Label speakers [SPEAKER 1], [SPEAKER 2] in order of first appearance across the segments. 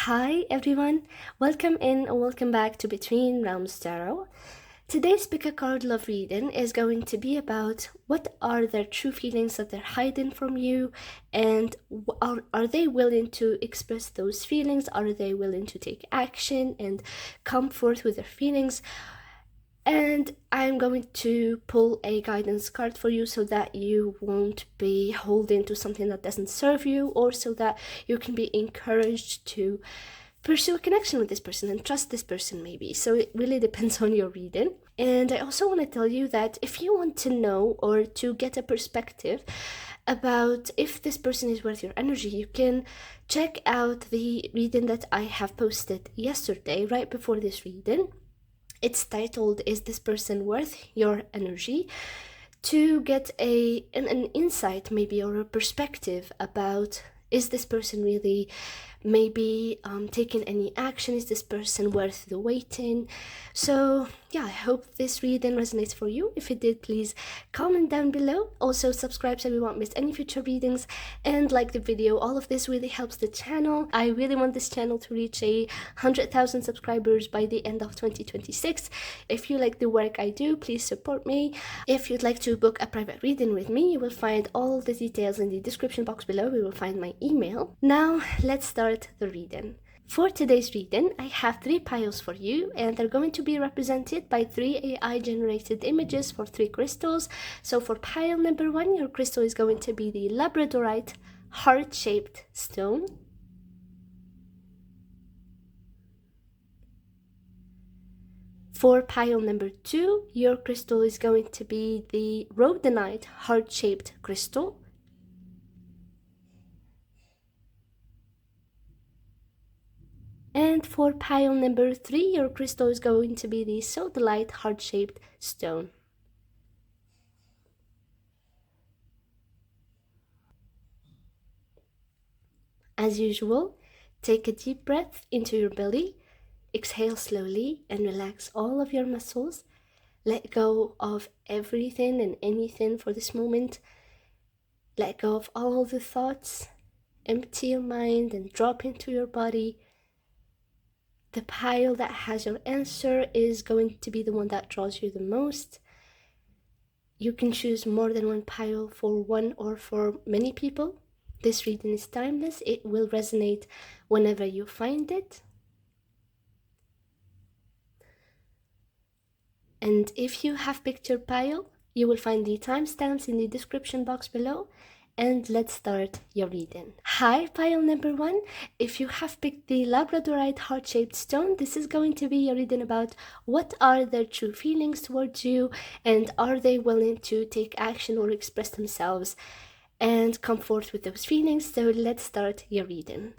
[SPEAKER 1] Hi everyone, welcome in or welcome back to Between Realms Tarot. Today's pick a card love reading is going to be about what are their true feelings that they're hiding from you, and are they willing to express those feelings? Are they willing to take action and come forth with their feelings? And I'm going to pull a guidance card for you so that you won't be holding to something that doesn't serve you, or so that you can be encouraged to pursue a connection with this person and trust this person maybe. So it really depends on your reading. And I also want to tell you that if you want to know or to get a perspective about if this person is worth your energy, you can check out the reading that I have posted yesterday right before this reading. It's titled, Is This Person Worth Your Energy? To get an insight maybe, or a perspective about, is this person really maybe taking any action? Is this person worth the waiting? So yeah, I hope this reading resonates for you. If it did, please comment down below. Also subscribe so you won't miss any future readings, and like the video. All of this really helps the channel. I really want this channel to reach 100,000 subscribers by the end of 2026. If you like the work I do, please support me. If you'd like to book a private reading with me, you will find all the details in the description box below. You will find my email. Now let's start the reading. For today's reading, I have 3 piles for you, and they're going to be represented by 3 AI generated images for 3 crystals. So for pile number 1, your crystal is going to be the Labradorite heart-shaped stone. For pile number 2, your crystal is going to be the Rhodonite heart-shaped crystal. And for pile number 3, your crystal is going to be the Sodalite heart-shaped stone. As usual, take a deep breath into your belly, exhale slowly, and relax all of your muscles. Let go of everything and anything for this moment. Let go of all the thoughts, empty your mind and drop into your body. The pile that has your answer is going to be the one that draws you the most. You can choose more than one pile for one or for many people. This reading is timeless. It will resonate whenever you find it. And if you have picked your pile, you will find the timestamps in the description box below. And let's start your reading. Hi, pile number 1. If you have picked the Labradorite heart-shaped stone, this is going to be your reading about what are their true feelings towards you, and are they willing to take action or express themselves and come forth with those feelings. So let's start your reading.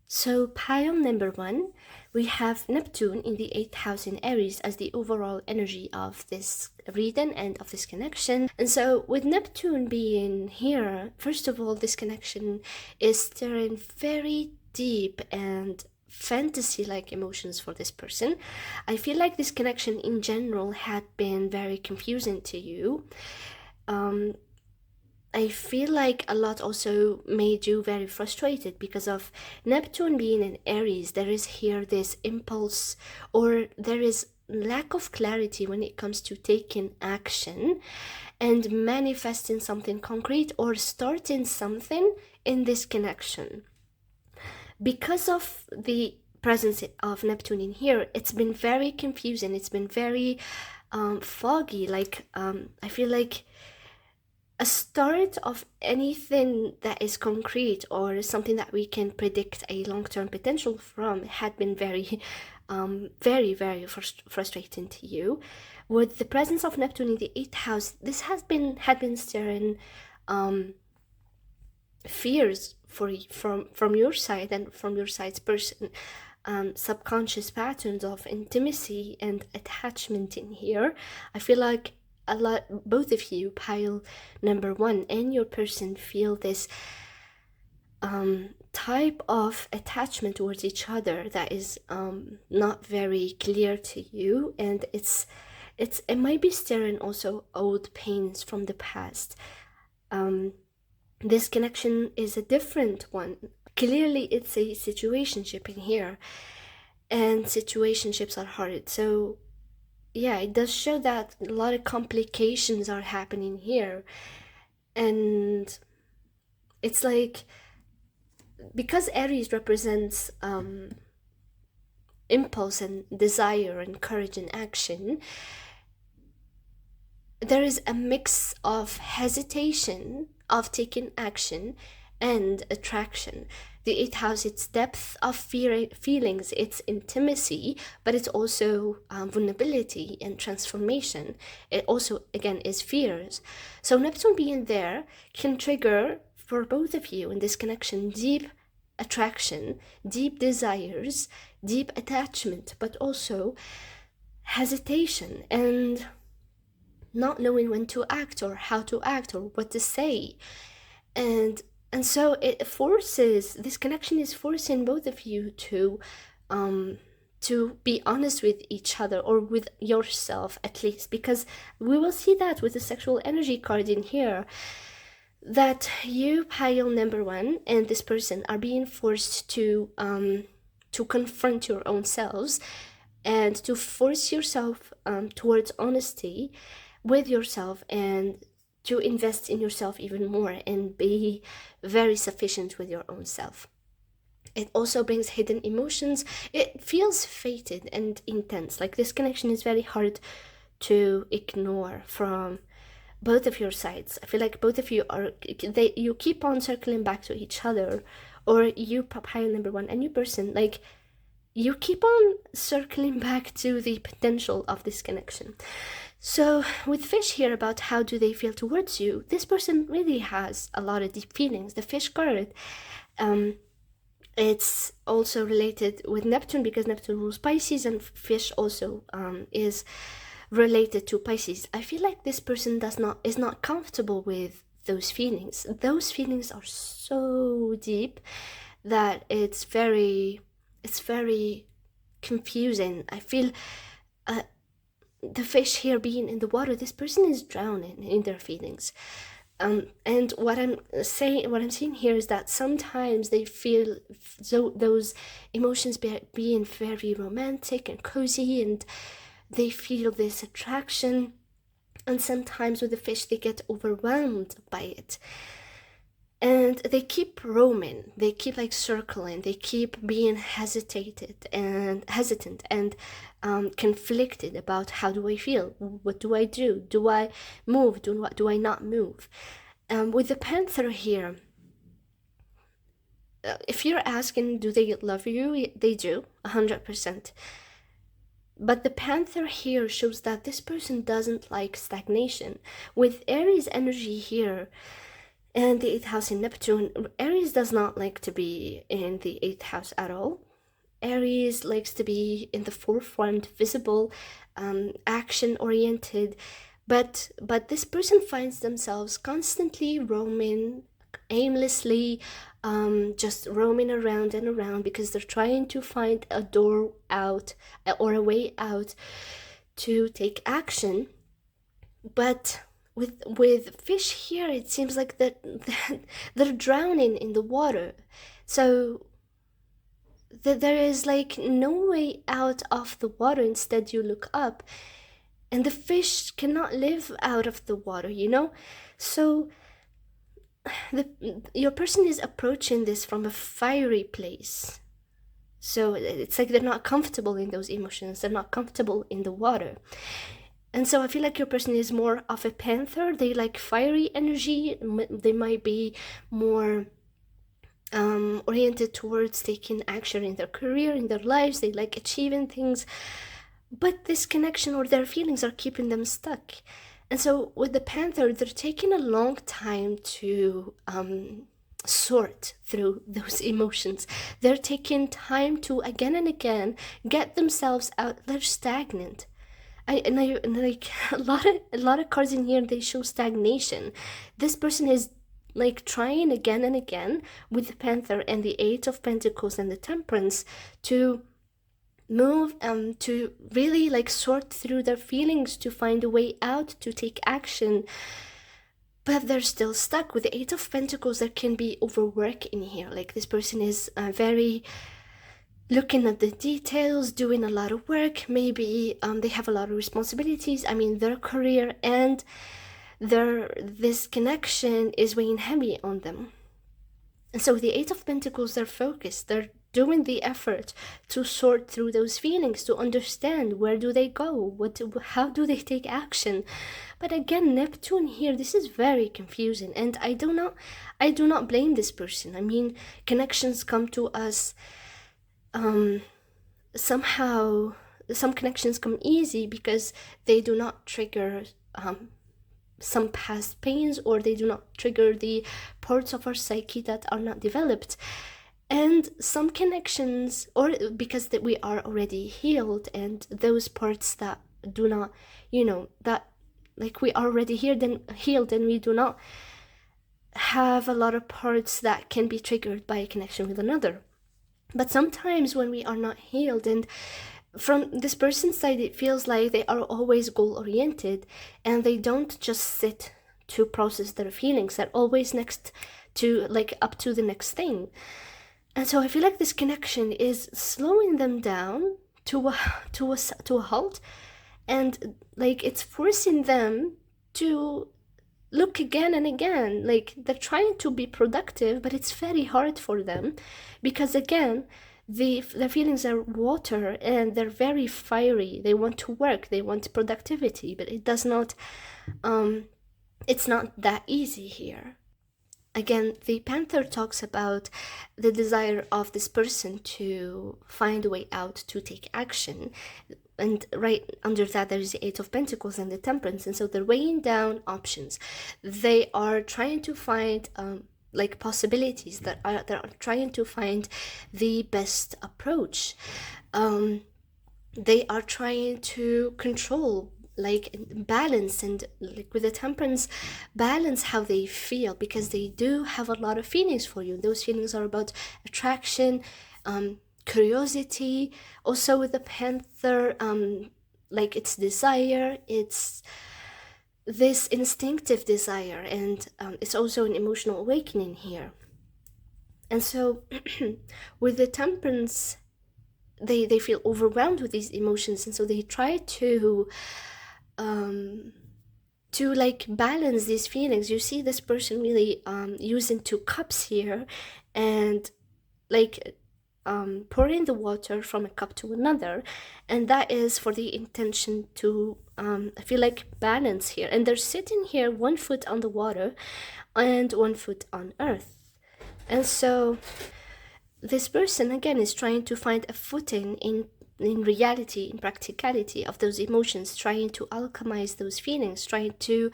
[SPEAKER 1] So pile number 1, we have Neptune in the 8th house in Aries as the overall energy of this reading and of this connection. And so with Neptune being here, first of all, this connection is stirring very deep and fantasy-like emotions for this person. I feel like this connection in general had been very confusing to you. I feel like a lot also made you very frustrated because of Neptune being in Aries. There is here this impulse, or there is lack of clarity when it comes to taking action and manifesting something concrete or starting something in this connection. Because of the presence of Neptune in here, it's been very confusing. It's been very foggy. I feel like a start of anything that is concrete or something that we can predict a long-term potential from had been very very frustrating to you. With the presence of Neptune in the 8th house, this had been stirring fears from your side and from your side's person, subconscious patterns of intimacy and attachment in here. I feel like a lot, both of you, pile number 1 and your person, feel this type of attachment towards each other that is not very clear to you, and it might be stirring also old pains from the past. This connection is a different one. Clearly, it's a situationship in here, and situationships are hard. So, yeah, it does show that a lot of complications are happening here. And it's like, because Aries represents impulse and desire and courage and action, there is a mix of hesitation of taking action and attraction. The eighth house, it's depth of feelings, it's intimacy, but it's also vulnerability and transformation. It also, again, is fears. So Neptune being there can trigger for both of you in this connection deep attraction, deep desires, deep attachment, but also hesitation and not knowing when to act or how to act or what to say. And so it forces, this connection is forcing both of you to be honest with each other, or with yourself at least, because we will see that with the sexual energy card in here, that you, pile number one, and this person are being forced to confront your own selves and to force yourself towards honesty with yourself, and to invest in yourself even more and be very sufficient with your own self. It also brings hidden emotions. It feels fated and intense. Like, this connection is very hard to ignore from both of your sides. I feel like both of you are, you keep on circling back to each other, or you, pile number one, and you person, like, you keep on circling back to the potential of this connection. So with fish here, about how do they feel towards you, this person really has a lot of deep feelings. The fish card, it's also related with Neptune, because Neptune rules Pisces, and fish also is related to Pisces. I feel like this person is not comfortable with those feelings. Those feelings are so deep that it's very confusing. I feel the fish here being in the water, this person is drowning in their feelings. And what I'm seeing here is that sometimes they feel those emotions being very romantic and cozy, and they feel this attraction. And sometimes with the fish, they get overwhelmed by it. And they keep roaming, they keep like circling, they keep being hesitant and conflicted about, how do I feel? What do I do? Do I move? Do I not move? With the Panther here, if you're asking, do they love you? They do, 100%. But the Panther here shows that this person doesn't like stagnation. With Aries energy here, and the 8th house in Neptune, Aries does not like to be in the 8th house at all. Aries likes to be in the forefront, visible, action-oriented. But this person finds themselves constantly roaming, aimlessly, just roaming around and around, because they're trying to find a door out, or a way out to take action. But with fish here, it seems like that they're drowning in the water. So there is like no way out of the water. Instead, you look up, and the fish cannot live out of the water, you know? So your person is approaching this from a fiery place. So it's like they're not comfortable in those emotions. They're not comfortable in the water. And so I feel like your person is more of a Panther. They like fiery energy. They might be more oriented towards taking action in their career, in their lives. They like achieving things. But this connection, or their feelings, are keeping them stuck. And so with the Panther, they're taking a long time to sort through those emotions. They're taking time to, again and again, get themselves out. They're stagnant. And like a lot of cards in here, they show stagnation. This person is like trying again and again with the Panther and the 8 of Pentacles and the Temperance to move, to really like sort through their feelings, to find a way out, to take action. but they're still stuck. With the Eight of Pentacles, there can be overwork in here. Like this person is very looking at the details, doing a lot of work. Maybe they have a lot of responsibilities. I mean, their career and this connection is weighing heavy on them. And so the Eight of Pentacles, they're focused. They're doing the effort to sort through those feelings, to understand where do they go, how do they take action. But again, Neptune here, this is very confusing, and I do not blame this person. I mean, connections come to us somehow. Some connections come easy because they do not trigger some past pains, or they do not trigger the parts of our psyche that are not developed. And some connections, or because that we are already healed, and those parts that do not, that like we are already healed and we do not have a lot of parts that can be triggered by a connection with another. But sometimes when we are not healed, and from this person's side, it feels like they are always goal-oriented and they don't just sit to process their feelings. They're always next to, like, up to the next thing. And so I feel like this connection is slowing them down to a halt, and like it's forcing them to look again and again. Like they're trying to be productive, but it's very hard for them because again, their feelings are water and they're very fiery. They want to work, they want productivity, but it does not, it's not that easy here. Again, the Panther talks about the desire of this person to find a way out, to take action. And right under that, there is the Eight of Pentacles and the Temperance. And so they're weighing down options. They are trying to find like possibilities, that are trying to find the best approach. They are trying to control, like balance, and like with the Temperance, balance how they feel, because they do have a lot of feelings for you. Those feelings are about attraction, curiosity. Also with the Panther, like it's desire, it's this instinctive desire, and it's also an emotional awakening here. And so with the Temperance, they feel overwhelmed with these emotions, and so they try to like balance these feelings. You see this person really using two cups here, and like pouring the water from a cup to another, and that is for the intention to I feel like balance here. And they're sitting here, one foot on the water and one foot on earth. And so this person again is trying to find a footing in reality, in practicality of those emotions, trying to alchemize those feelings, trying to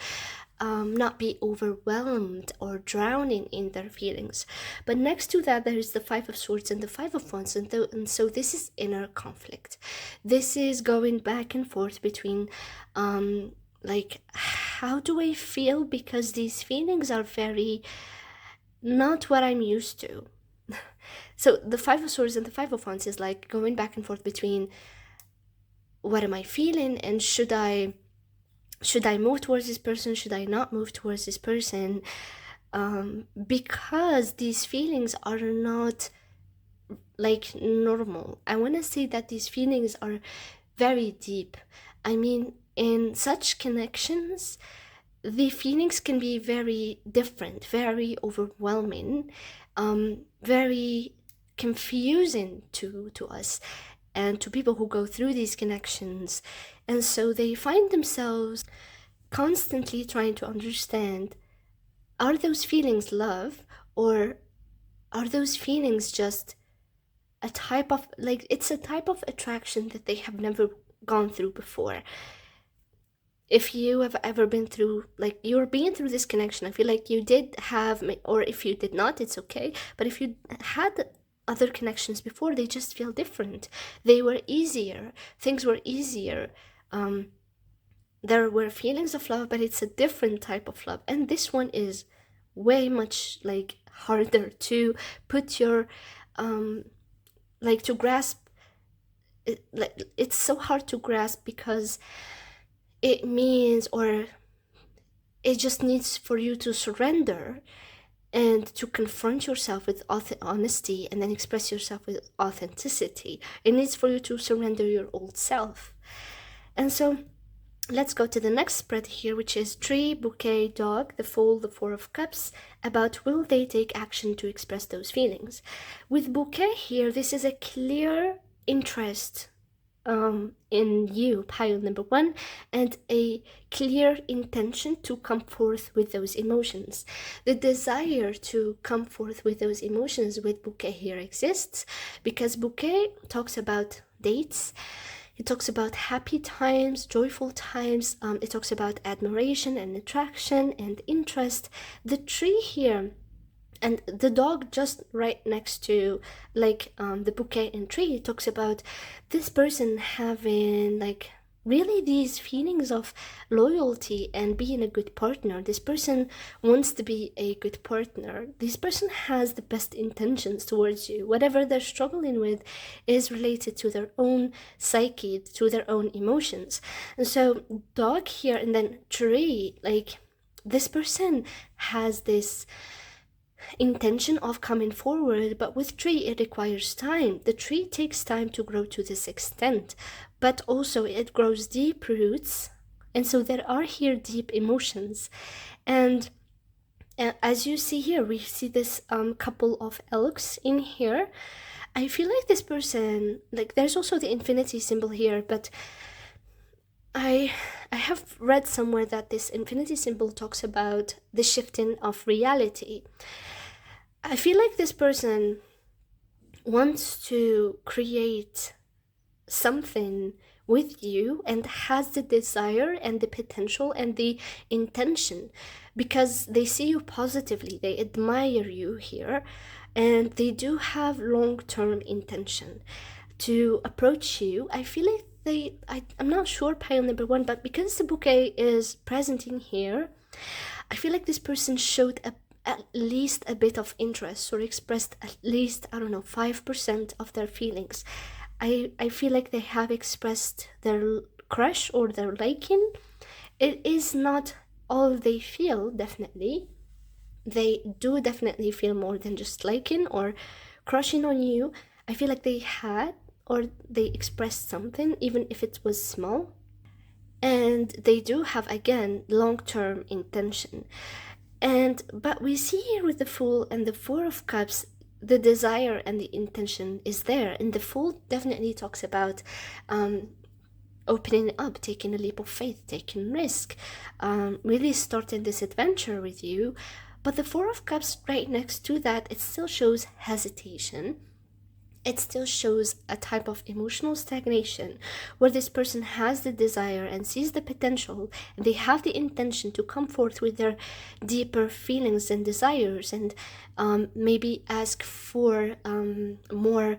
[SPEAKER 1] not be overwhelmed or drowning in their feelings. But next to that, there is the Five of Swords and the Five of Wands, and so this is inner conflict. This is going back and forth between like, how do I feel, because these feelings are very not what I'm used to. So the Five of Swords and the Five of Wands is like going back and forth between what am I feeling, and should I move towards this person, should I not move towards this person, because these feelings are not like normal. I want to say that these feelings are very deep. I mean, in such connections, the feelings can be very different, very overwhelming, very confusing to us and to people who go through these connections. And so they find themselves constantly trying to understand, are those feelings love, or are those feelings just a type of, like, it's a type of attraction that they have never gone through before. If you have ever been through, like, you're being through this connection, I feel like you did have, or if you did not, it's okay, but if you had other connections before, they just feel different. They were easier, things were easier, there were feelings of love, but it's a different type of love. And this one is way much like harder to put your like to grasp it. Like, it's so hard to grasp because it means, or it just needs for you to surrender and to confront yourself with honesty, and then express yourself with authenticity. It needs for you to surrender your old self. And so let's go to the next spread here, which is tree, bouquet, dog, the fool, the four of cups, about will they take action to express those feelings. With bouquet here, this is a clear interest in you, pile number one, and a clear intention to come forth with those emotions. The desire to come forth with those emotions with bouquet here exists, because bouquet talks about dates. It talks about happy times, joyful times. It talks about admiration and attraction and interest. The tree here and the dog just right next to the bouquet and tree talks about this person having really these feelings of loyalty and being a good partner. This person wants to be a good partner. This person has the best intentions towards you. Whatever they're struggling with is related to their own psyche, to their own emotions. And so dog here and then tree, this person has this intention of coming forward, but with tree it requires time. The tree takes time to grow to this extent, but also it grows deep roots, and so there are here deep emotions. And as you see here, we see this couple of elks in here. I feel like this person, there's also the infinity symbol here, but I have read somewhere that this infinity symbol talks about the shifting of reality. I feel like this person wants to create something with you and has the desire and the potential and the intention, because they see you positively, they admire you here, and they do have long-term intention to approach you. I feel like I'm not sure pile number one, but because the bouquet is present in here, I feel like this person showed at least a bit of interest, or expressed at least, 5% of their feelings. I feel like they have expressed their crush or their liking. It is not all they feel, definitely. They do definitely feel more than just liking or crushing on you. I feel like they had, or they expressed something, even if it was small. And they do have, again, long-term intention. But we see here with the Fool and the Four of Cups, the desire and the intention is there. And the Fool definitely talks about opening up, taking a leap of faith, taking risk, really starting this adventure with you. But the Four of Cups right next to that, it still shows hesitation. It still shows a type of emotional stagnation, where this person has the desire and sees the potential, and they have the intention to come forth with their deeper feelings and desires, and maybe ask for more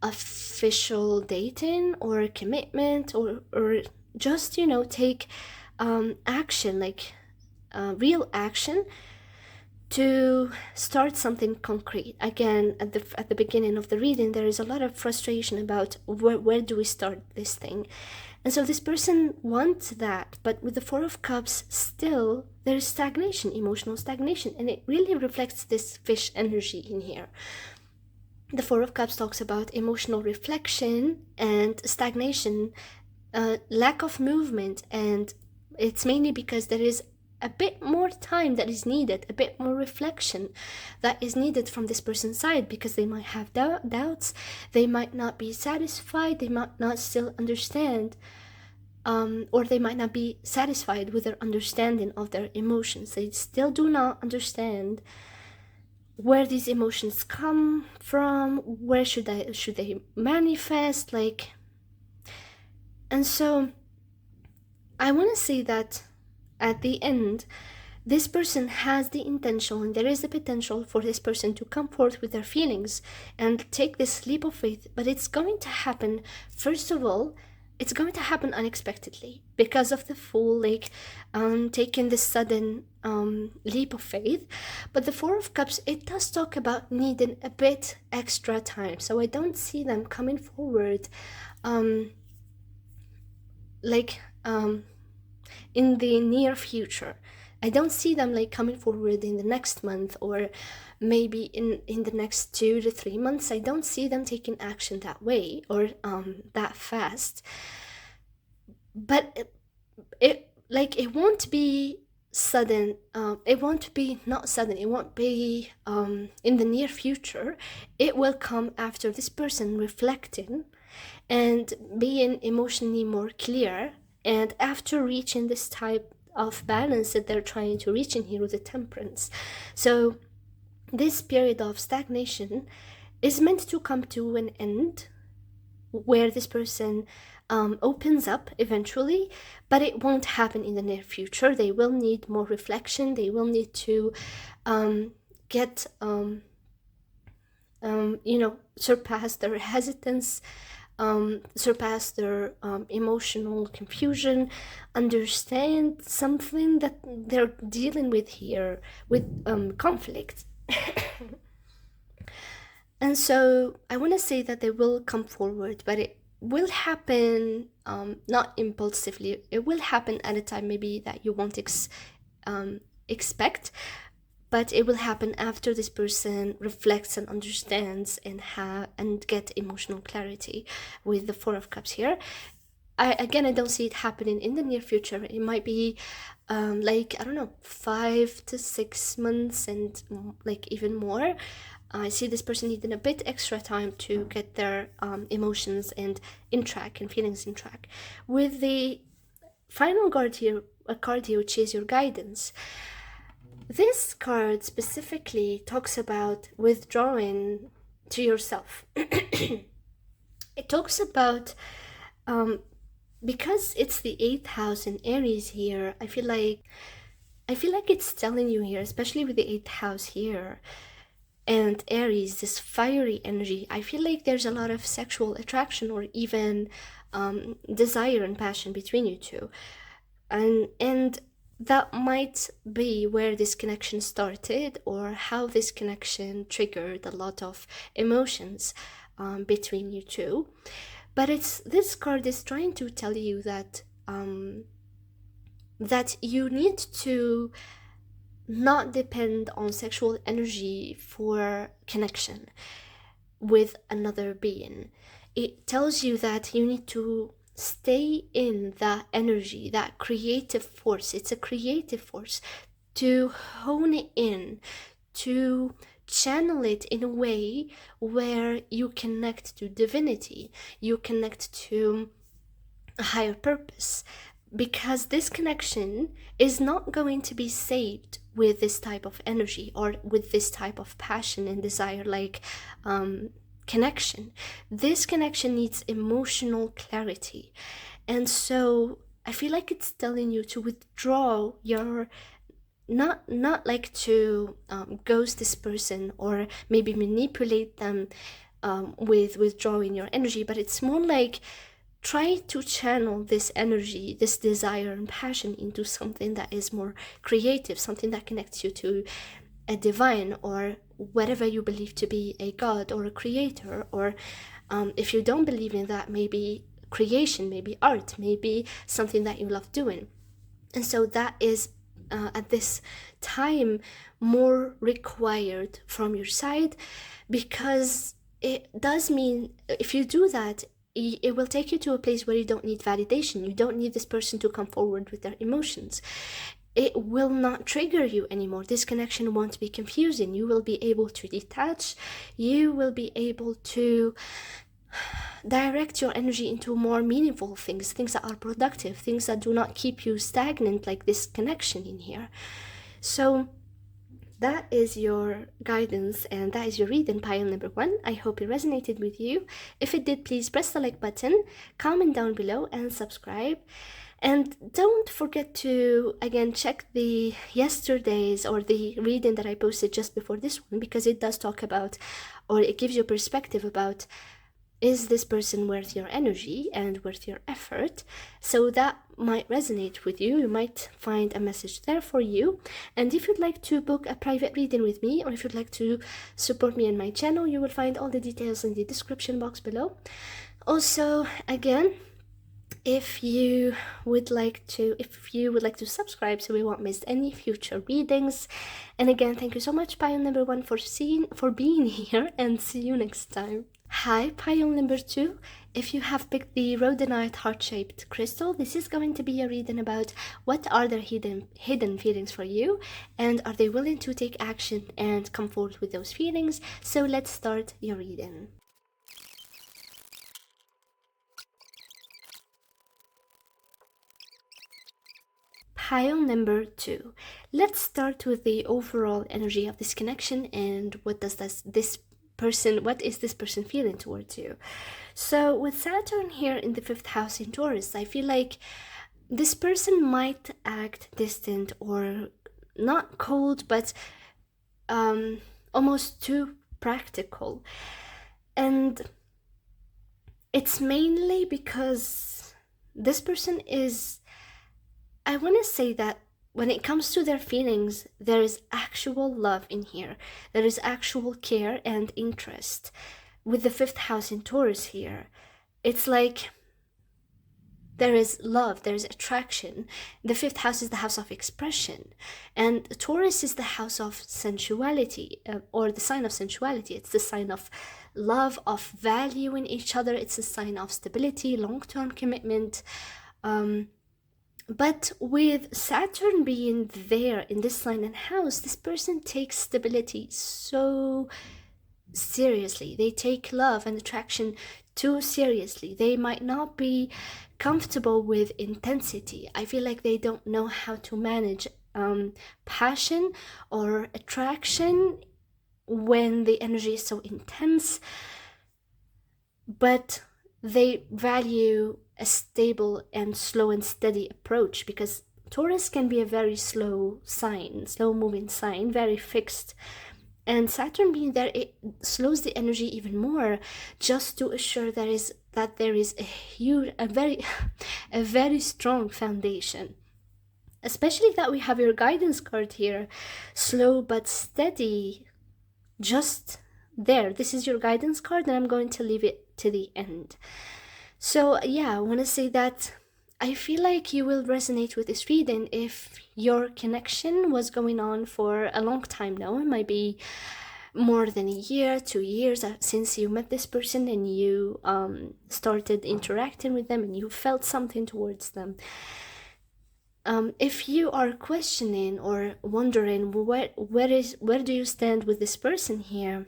[SPEAKER 1] official dating or commitment, or just take action, real action, to start something concrete. Again, at the beginning of the reading, there is a lot of frustration about where do we start this thing. And so this person wants that, but with the Four of Cups, still there is stagnation, emotional stagnation, and it really reflects this fish energy in here. The Four of Cups talks about emotional reflection and stagnation, lack of movement, and it's mainly because there is a bit more time that is needed, a bit more reflection that is needed from this person's side, because they might have doubts, they might not be satisfied, they might not still understand, or they might not be satisfied with their understanding of their emotions. They still do not understand where these emotions come from, where should they manifest, and so I want to say that at the end, this person has the intention, and there is the potential for this person to come forth with their feelings and take this leap of faith, but it's going to happen, first of all, it's going to happen unexpectedly because of the Fool, taking this sudden leap of faith. But the Four of Cups, it does talk about needing a bit extra time, so I don't see them coming forward in the near future. I don't see them like coming forward in the next month, or maybe in the next 2 to 3 months. I don't see them taking action that way, or that fast. But it won't be sudden. It won't be not sudden. It won't be in the near future. It will come after this person reflecting and being emotionally more clear, and after reaching this type of balance that they're trying to reach in here with the temperance. So this period of stagnation is meant to come to an end, where this person opens up eventually, but it won't happen in the near future. They will need more reflection. They will need to get surpass their hesitance, surpass their emotional confusion, understand something that they're dealing with here, with conflict. And so I want to say that they will come forward, but it will happen not impulsively. It will happen at a time maybe that you won't expect, but it will happen after this person reflects and understands and get emotional clarity with the Four of Cups here. I don't see it happening in the near future. It might be I don't know, 5 to 6 months, and like even more. I see this person needing a bit extra time to get their emotions and in track and feelings in track. With the final card here, a card here, which is your guidance. This card specifically talks about withdrawing to yourself. It talks about, because it's the 8th house in Aries here, I feel like it's telling you here, especially with the 8th house here, and Aries, this fiery energy, I feel like there's a lot of sexual attraction, or even desire and passion between you two. And that might be where this connection started, or how this connection triggered a lot of emotions between you two. But this card is trying to tell you that that you need to not depend on sexual energy for connection with another being. It tells you that you need to stay in that energy, that creative force. It's a creative force, to hone it in, to channel it in a way where you connect to divinity, you connect to a higher purpose, because this connection is not going to be saved with this type of energy, or with this type of passion and desire, like connection. This connection needs emotional clarity. And so I feel like it's telling you to withdraw your, not like to ghost this person, or maybe manipulate them with withdrawing your energy, but it's more like try to channel this energy, this desire and passion, into something that is more creative, something that connects you to a divine, or whatever you believe to be a god or a creator, or if you don't believe in that, maybe creation, maybe art, maybe something that you love doing. And so that is at this time more required from your side, because it does mean, if you do that, it will take you to a place where you don't need validation. You don't need this person to come forward with their emotions. It will not trigger you anymore. This connection won't be confusing. You will be able to detach. You will be able to direct your energy into more meaningful things, things that are productive, things that do not keep you stagnant, like this connection in here. So that is your guidance, and that is your reading, pile number 1. I hope it resonated with you. If it did, please press the like button, comment down below, and subscribe. And don't forget to, again, check the yesterday's, or the reading that I posted just before this one, because it does talk about, or it gives you perspective about, is this person worth your energy and worth your effort? So that might resonate with you. You might find a message there for you. And if you'd like to book a private reading with me, or if you'd like to support me and my channel, you will find all the details in the description box below. Also, again, If you would like to subscribe so we won't miss any future readings. And again, thank you so much, Pile number 1, for being here, and see you next time. Hi, Pile number 2. If you have picked the rhodonite heart-shaped crystal, this is going to be a reading about what are their hidden feelings for you, and are they willing to take action and come forward with those feelings. So let's start your reading. Pile number 2. Let's start with the overall energy of this connection and what is this person feeling towards you. So with Saturn here in the 5th house in Taurus, I feel like this person might act distant or not cold, but almost too practical. And it's mainly because this person is, I want to say that when it comes to their feelings, there is actual love in here. There is actual care and interest. With the 5th house in Taurus here, it's like there is love, there is attraction. The 5th house is the house of expression, and Taurus is the house of sensuality, or the sign of sensuality. It's the sign of love, of valuing each other. It's a sign of stability, long-term commitment. But with Saturn being there in this sign and house, this person takes stability so seriously. They take love and attraction too seriously. They might not be comfortable with intensity. I feel like they don't know how to manage passion or attraction when the energy is so intense. But they value a stable and slow and steady approach, because Taurus can be a very slow moving sign, very fixed. And Saturn being there, it slows the energy even more, just to assure that there is a very strong foundation. Especially that we have your guidance card here, slow but steady, just there. This is your guidance card, and I'm going to leave it to the end. So yeah, I want to say that I feel like you will resonate with this reading if your connection was going on for a long time now. It might be more than a year, 2 years since you met this person and you started interacting with them and you felt something towards them. If you are questioning or wondering where do you stand with this person here,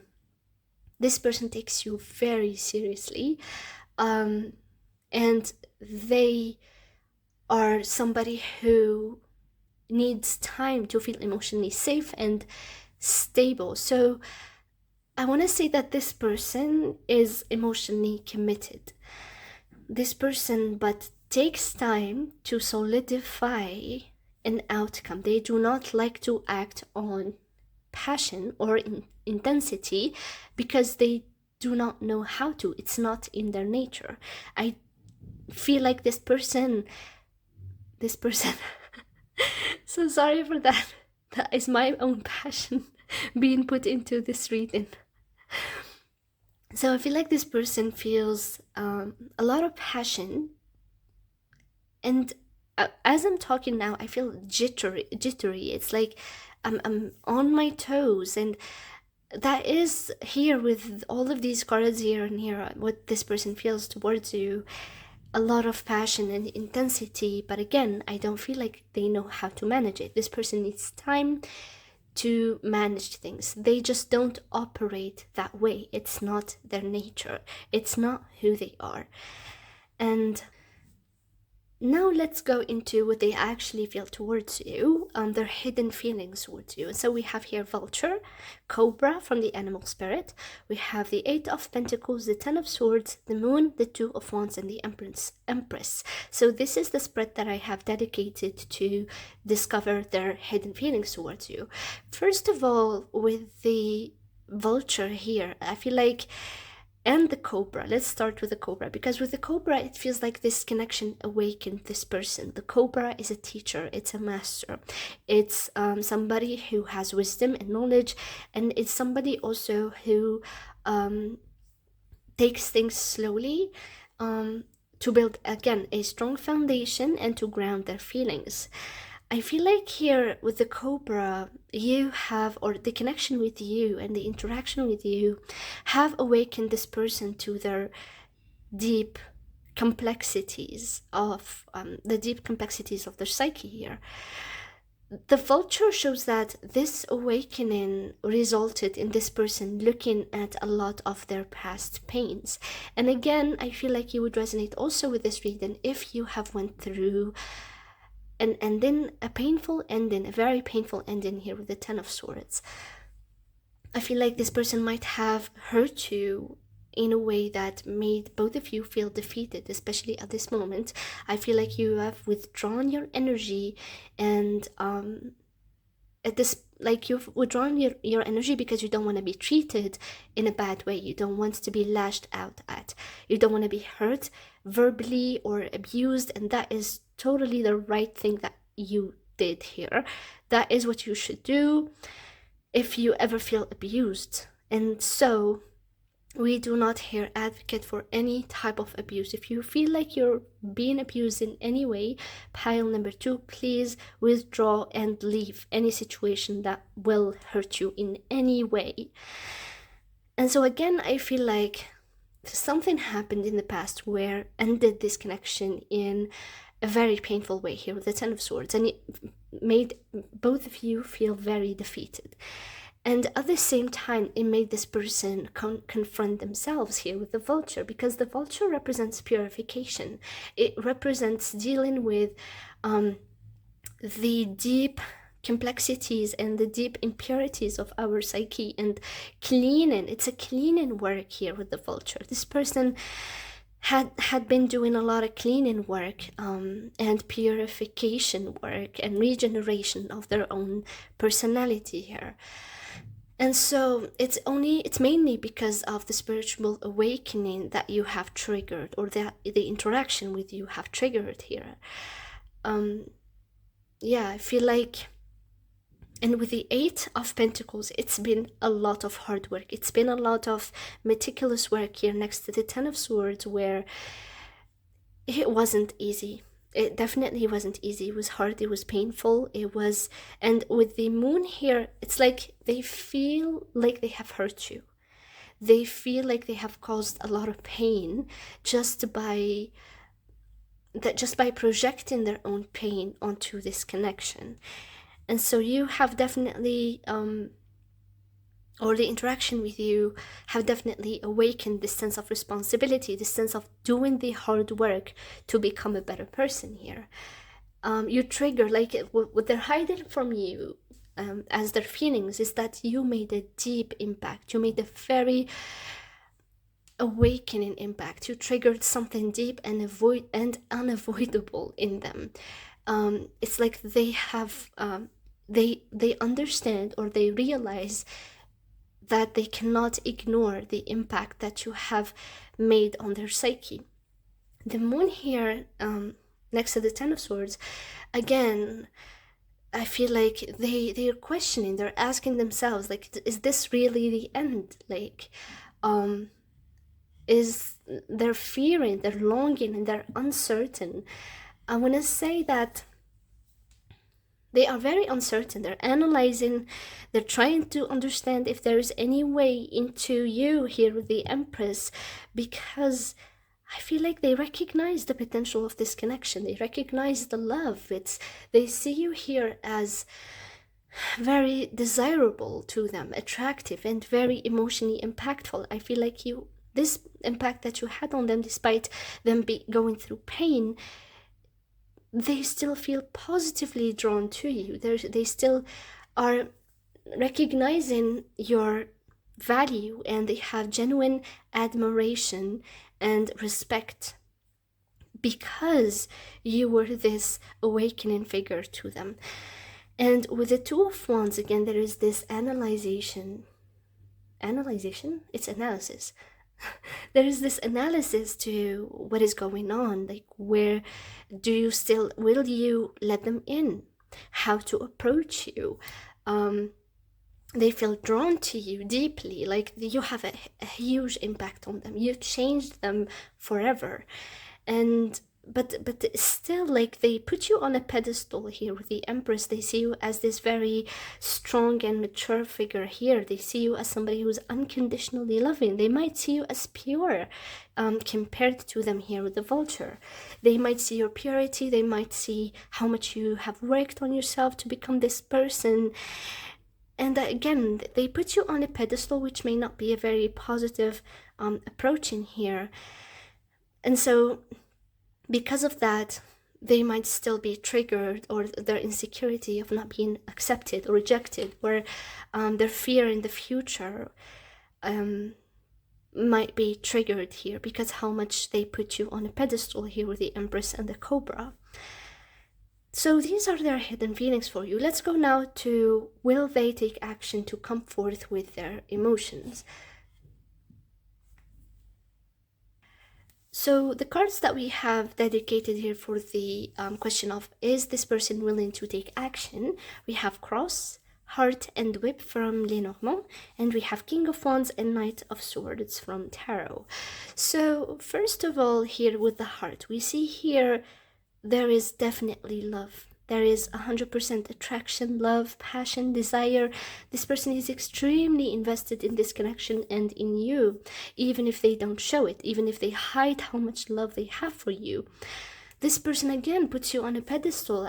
[SPEAKER 1] this person takes you very seriously. And they are somebody who needs time to feel emotionally safe and stable. So I want to say that this person is emotionally committed. This person but takes time to solidify an outcome. They do not like to act on passion or intensity because they do not know how to. It's not in their nature. I feel like this person so sorry for that. That is my own passion being put into this reading. So I feel like this person feels a lot of passion, and as I'm talking now, I feel jittery. It's like I'm on my toes, and that is here with all of these cards here and here, what this person feels towards you. A lot of passion and intensity, but again, I don't feel like they know how to manage it. This person needs time to manage things. They just don't operate that way. It's not their nature. It's not who they are. And now let's go into what they actually feel towards you, their hidden feelings towards you. So we have here Vulture, Cobra from the animal spirit. We have the 8 of Pentacles, the 10 of Swords, the Moon, the 2 of Wands, and the Empress. So this is the spread that I have dedicated to discover their hidden feelings towards you. First of all, with the Vulture here, I feel like, and the Cobra, let's start with the Cobra, because with the Cobra it feels like this connection awakened this person. The Cobra is a teacher, it's a master, it's somebody who has wisdom and knowledge, and it's somebody also who takes things slowly, to build again a strong foundation and to ground their feelings. I feel like here with the Cobra, you have, or the connection with you and the interaction with you have awakened this person to their deep complexities of the deep complexities of their psyche here. The Vulture shows that this awakening resulted in this person looking at a lot of their past pains. And again, I feel like you would resonate also with this reading if you have went through an ending, a painful ending, a very painful ending here with the Ten of Swords. I feel like this person might have hurt you in a way that made both of you feel defeated, especially at this moment. I feel like you have withdrawn your energy, and at this, like, you've withdrawn your energy because you don't want to be treated in a bad way. You don't want to be lashed out at. You don't want to be hurt verbally or abused, and that is totally the right thing that you did here. That is what you should do if you ever feel abused. And so we do not here advocate for any type of abuse. If you feel like you're being abused in any way, pile number 2, please withdraw and leave any situation that will hurt you in any way. And so again, I feel like something happened in the past where ended this connection in a very painful way here with the Ten of Swords, and it made both of you feel very defeated. And at the same time, it made this person confront themselves here with the Vulture, because the Vulture represents purification. It represents dealing with the deep complexities and the deep impurities of our psyche and cleaning. It's a cleaning work here with the Vulture. This person had been doing a lot of cleaning work and purification work and regeneration of their own personality here. And so it's mainly because of the spiritual awakening that you have triggered, or that the interaction with you have triggered here. Yeah, I feel like, and with the 8 of Pentacles, it's been a lot of hard work. It's been a lot of meticulous work here next to the 10 of Swords, where it wasn't easy. It definitely wasn't easy. It was hard. It was painful. It was, and with the Moon here, it's like they feel like they have hurt you. They feel like they have caused a lot of pain just by projecting their own pain onto this connection. And so you have definitely, or the interaction with you have definitely awakened this sense of responsibility, this sense of doing the hard work to become a better person here. You trigger, like what they're hiding from you as their feelings is that you made a deep impact. You made a very awakening impact. You triggered something deep and unavoidable in them. It's like they have, they understand, or they realize that they cannot ignore the impact that you have made on their psyche. The Moon here, next to the 10 of Swords, again, I feel like they're questioning, they're asking themselves, like, is this really the end? Like, is they're fearing, they're longing, and they're uncertain. I want to say that they are very uncertain. They're analyzing, they're trying to understand if there is any way into you here with the Empress, because I feel like they recognize the potential of this connection. They recognize the love. They see you here as very desirable to them, attractive, and very emotionally impactful. I feel like this impact that you had on them, despite them going through pain, they still feel positively drawn to you. They still are recognizing your value, and they have genuine admiration and respect because you were this awakening figure to them. And with the 2 of Wands, again, there is this analysis. It's analysis. There is this analysis to what is going on, like, where do you still, will you let them in, how to approach you. They feel drawn to you deeply, like you have a huge impact on them. You changed them forever. And but still, like, they put you on a pedestal here with the Empress. They see you as this very strong and mature figure here. They see you as somebody who's unconditionally loving. They might see you as pure, compared to them here with the Vulture. They might see your purity. They might see how much you have worked on yourself to become this person. And again, they put you on a pedestal, which may not be a very positive approach in here. And so because of that, they might still be triggered, or their insecurity of not being accepted or rejected, or their fear in the future might be triggered here because how much they put you on a pedestal here with the Empress and the Cobra. So these are their hidden feelings for you. Let's go now to, will they take action to come forth with their emotions? So the cards that we have dedicated here for the question of, is this person willing to take action? We have Cross, Heart, and Whip from Lenormand, and we have King of Wands and Knight of Swords from Tarot. So first of all, here with the Heart, we see here there is definitely love. There is 100% attraction, love, passion, desire. This person is extremely invested in this connection and in you, even if they don't show it, even if they hide how much love they have for you. This person, again, puts you on a pedestal.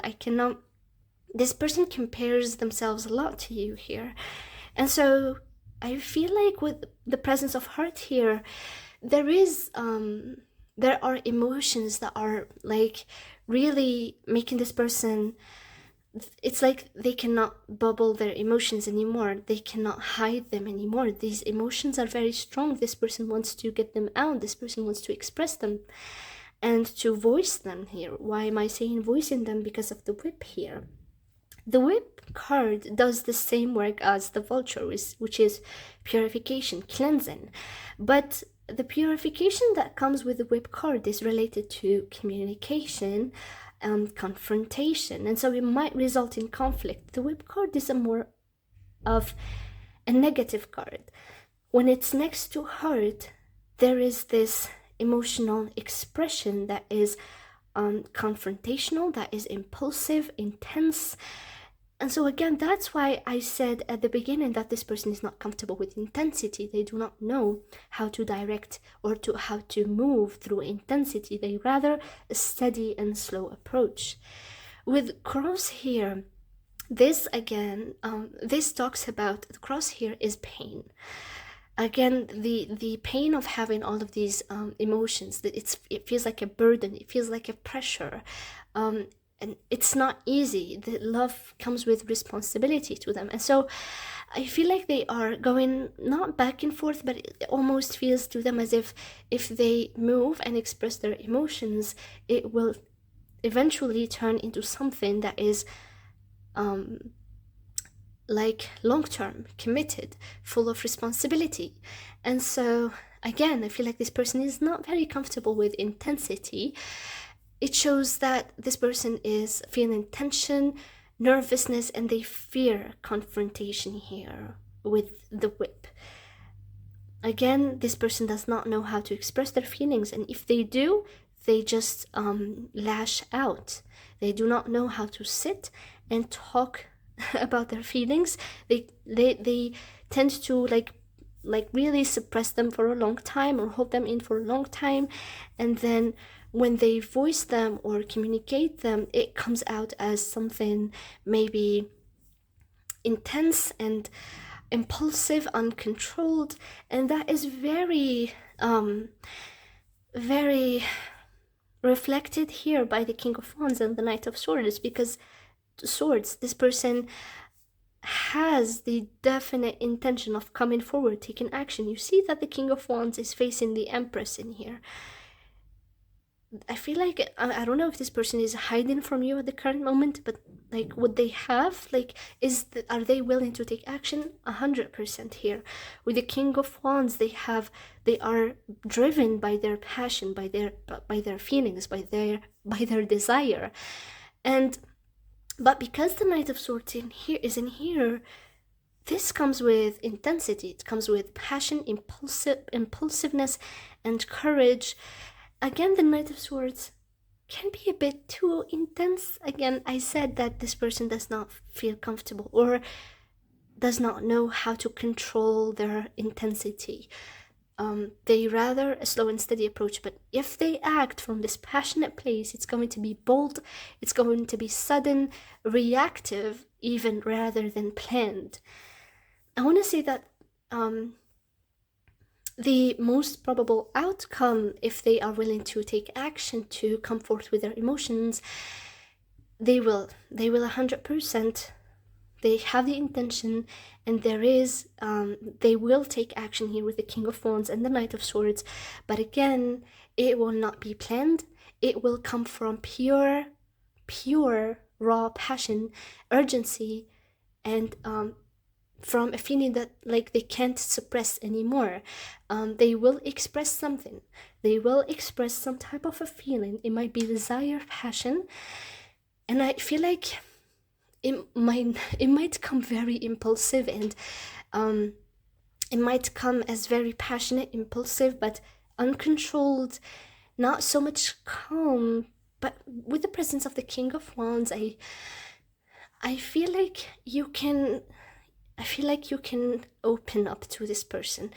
[SPEAKER 1] This person compares themselves a lot to you here. And so I feel like with the presence of Heart here, there are emotions that are like really making this person, it's like they cannot bubble their emotions anymore. They cannot hide them anymore. These emotions are very strong. This person wants to get them out. This person wants to express them and to voice them here. Why am I saying voicing them? Because of the Whip here. The Whip card does the same work as the Vulture, which is purification, cleansing. But the purification that comes with the Whip card is related to communication and confrontation, and so it might result in conflict. The Whip card is more of a negative card. When it's next to Heart, there is this emotional expression that is confrontational, that is impulsive, intense. And so again, that's why I said at the beginning that this person is not comfortable with intensity. They do not know how to direct or how to move through intensity. They rather a steady and slow approach. With Cross here, this again, this talks about, the Cross here is pain. Again, the pain of having all of these emotions, that it feels like a burden, it feels like a pressure. And it's not easy. The love comes with responsibility to them. And so I feel like they are going not back and forth, but it almost feels to them as if they move and express their emotions, it will eventually turn into something that is like long-term, committed, full of responsibility. And so again, I feel like this person is not very comfortable with intensity. It shows that this person is feeling tension, nervousness, and they fear confrontation here with the Whip. Again, this person does not know how to express their feelings, and if they do, they just lash out. They do not know how to sit and talk about their feelings. They tend to like really suppress them for a long time or hold them in for a long time, and then when they voice them or communicate them, it comes out as something maybe intense and impulsive, uncontrolled, and that is very very reflected here by the King of Wands and the Knight of Swords, because this person has the definite intention of coming forward, taking action. You see that the King of Wands is facing the Empress in here. I feel like, I don't know if this person is hiding from you at the current moment, but like, would they have, like, are they willing to take action? 100% here. With the King of Wands, they are driven by their passion, by their feelings, by their desire. But because the Knight of Swords is in here, this comes with intensity. It comes with passion, impulsiveness, and courage. again, the Knight of Swords can be a bit too intense. Again, I said that this person does not feel comfortable or does not know how to control their intensity. They rather a slow and steady approach, but if they act from this passionate place, it's going to be bold, it's going to be sudden, reactive, even rather than planned. I want to say that the most probable outcome, if they are willing to take action to come forth with their emotions, they will 100%. They have the intention, and they will take action here with the King of Wands and the Knight of Swords. But again, it will not be planned. It will come from pure raw passion, urgency, and from a feeling that like they can't suppress anymore. They will express something. They will express some type of a feeling. It might be desire, passion, and I feel like it might come very impulsive, and it might come as very passionate, impulsive, but uncontrolled, not so much calm. But with the presence of the King of Wands, I feel like you can open up to this person.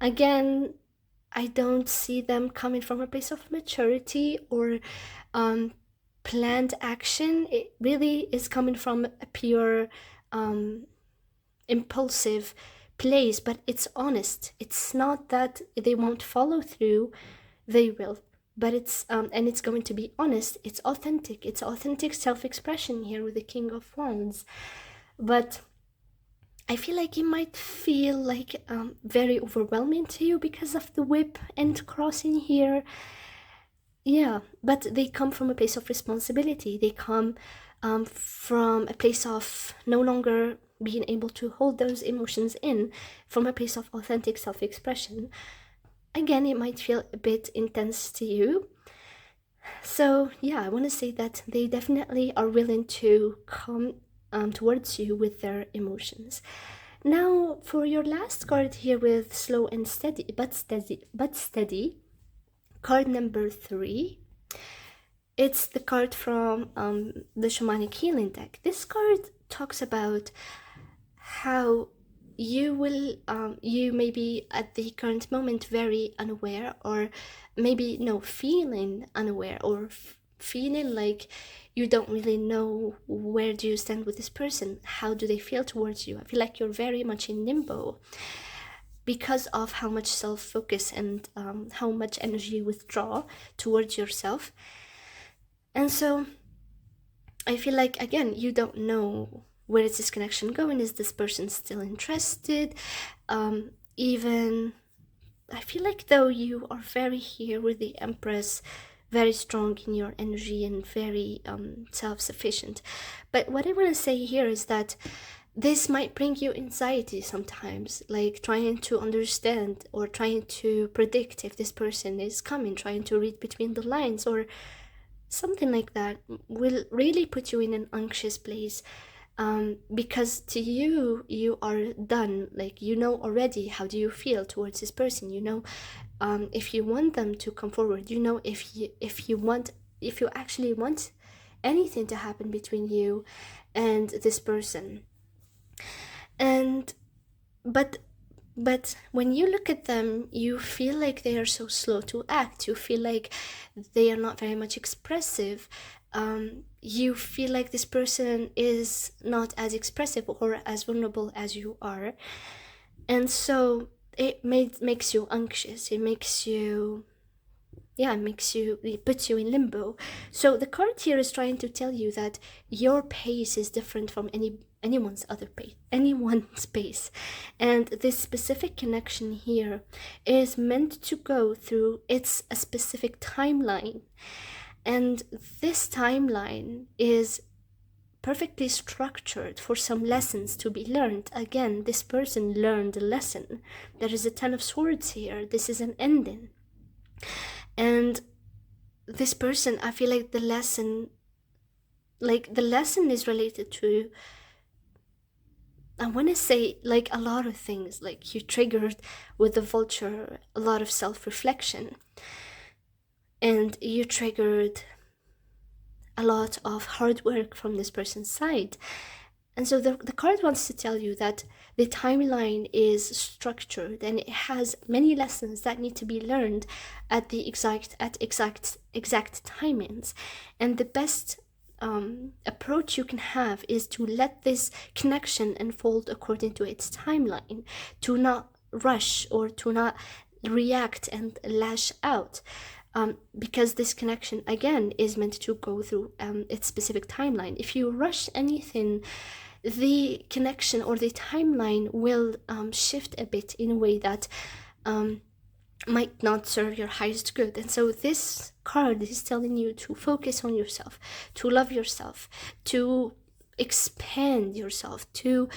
[SPEAKER 1] Again, I don't see them coming from a place of maturity or planned action. It really is coming from a pure impulsive place, but it's honest. It's not that they won't follow through, they will, but it's and it's going to be honest. It's authentic self-expression here with the King of Wands. But I feel like it might feel like very overwhelming to you because of the whip and crossing here. Yeah, but they come from a place of responsibility. They come from a place of no longer being able to hold those emotions in, from a place of authentic self-expression. Again, it might feel a bit intense to you. So yeah, I want to say that they definitely are willing to come towards you with their emotions. Now, for your last card here with slow and steady, but steady, card number 3. It's the card from the Shamanic Healing deck. This card talks about how you may be at the current moment very unaware, or maybe feeling unaware, or feeling like you don't really know where do you stand with this person. How do they feel towards you? I feel like you're very much in limbo because of how much self-focus and how much energy you withdraw towards yourself. And so I feel like, again, you don't know where is this connection going. Is this person still interested? Even I feel like, though, you are very here with the Empress, very strong in your energy and very self-sufficient. But what I want to say here is that this might bring you anxiety sometimes, like trying to understand or trying to predict if this person is coming, trying to read between the lines or something like that will really put you in an anxious place, because to you, you are done. Like, you know already how do you feel towards this person. You know if you want them to come forward. You know if you actually want anything to happen between you and this person. And but when you look at them, you feel like they are so slow to act. You feel like they are not very much expressive. You feel like this person is not as expressive or as vulnerable as you are. And so it makes you anxious. It puts you in limbo. So the card here is trying to tell you that your pace is different from anyone's pace, and this specific connection here is meant to go through a specific timeline, and this timeline is perfectly structured for some lessons to be learned. Again, this person learned a lesson. There is a 10 of Swords here. This is an ending. And this person, I feel like the lesson is related to, I want to say, like, a lot of things. Like, you triggered with the Vulture a lot of self-reflection. and you triggered a lot of hard work from this person's side. And so the card wants to tell you that the timeline is structured and it has many lessons that need to be learned at the exact timings. And the best approach you can have is to let this connection unfold according to its timeline, to not rush or to not react and lash out. Because this connection, again, is meant to go through its specific timeline. If you rush anything, the connection or the timeline will shift a bit in a way that might not serve your highest good. And so this card is telling you to focus on yourself, to love yourself, to expand yourself, to